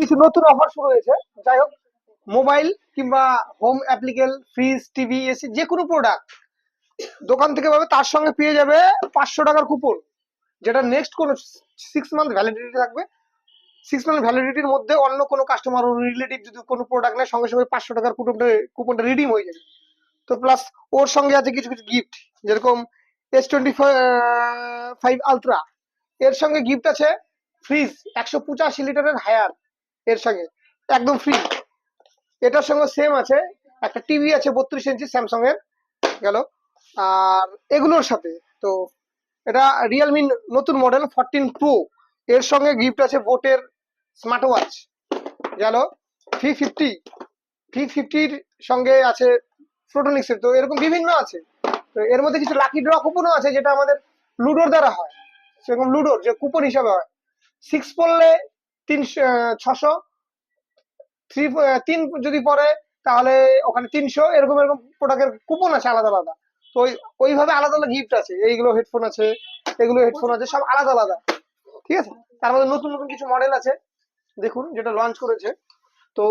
কিছু নতুন অফার শুরু হয়েছে। যাই হোক, মোবাইল কিংবা হোম অ্যাপ্লিকেল, ফ্রিজ, টিভি, এসি যে কোনো প্রোডাক্ট দোকান থেকে পাবে, তার সঙ্গে পেয়ে যাবে 500 টাকার কুপন, যেটা নেক্সট কোনো 6 মান্থ ভ্যালিডিটি থাকবে। 6 মান্থ ভ্যালিডিটির মধ্যে অন্য কোনো কাস্টমার রিলেটিভ যদি কোনো প্রোডাক্ট নেয়, সঙ্গে সঙ্গে 500 টাকার কুপনটা রিডিম হয়ে যাবে। তো প্লাস ওর সঙ্গে আছে কিছু কিছু গিফট, যেরকম S25 আলট্রা, এর সঙ্গে গিফট আছে ফ্রিজ 185 লিটারের হায়ার, এর সঙ্গে একদম ফ্রি। এটার সঙ্গে সেম আছে একটা টিভি আছে 32 ইঞ্চি স্যামসাং এর, গেল। আর এগুলোর সাথে তো এটা রিয়েলমি নতুন মডেল 14 প্রো, এর সঙ্গে গিফট আছে বোটের স্মার্ট ওয়াচ, গেল। ভি ফিফটির সঙ্গে আছে ফোটোনিক্সের, তো এরকম বিভিন্ন আছে। তো এর মধ্যে কিছু লাকি ড্র কুপনও আছে, যেটা আমাদের লুডোর দ্বারা হয়, সেরকম লুডোর যে কুপন হিসাবে হয়। 6 পড়লে 600, থ্রি 3 যদি পড়ে তাহলে ওখানে 300, এরকম এরকম প্রোডাক্টের কুপন আছে আলাদা আলাদা। তো ওইভাবে আলাদা আলাদা গিফট আছে, এইগুলো হেডফোন আছে, এগুলো হেডফোন আছে, সব আলাদা আলাদা। ঠিক আছে, তার মধ্যে নতুন নতুন কিছু মডেল আছে, দেখুন যেটা লঞ্চ করেছে। তো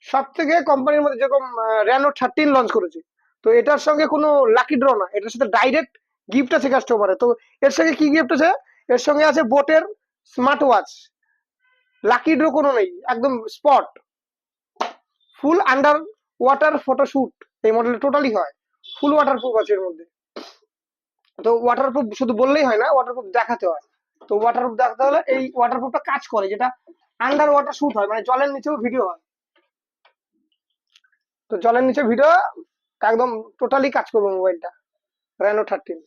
সব থেকে কোম্পানির মধ্যে যেরকম Reno 13 লঞ্চ করেছে, তো এটার সঙ্গে কোনো লাকি ড্র না, এটার সাথে ডাইরেক্ট গিফট আছে কাস্টমারে। তো এর সঙ্গে কি গিফট আছে? এর সঙ্গে আছে বোটের স্মার্ট ওয়াচ, লাকি ড্র কোনো নেই, একদম স্পট ফুল আন্ডার ওয়াটার ফটোশুট, এই মডেল টোটালি হয় ফুল ওয়াটারপ্রুফ আছে এর মধ্যে। তো ওয়াটারপ্রুফ শুধু বললেই হয় না, ওয়াটারপ্রুফ দেখাতে হয়। তো ওয়াটারপ্রুফ দেখাতে হলে এই ওয়াটারপ্রুফটা কাজ করে, যেটা আন্ডার ওয়াটার শুট হয়, মানে জলের নিচেও ভিডিও হয়। তো জলের নিচে ভিডিও একদম টোটালি কাজ করবে মোবাইলটা, Reno 13।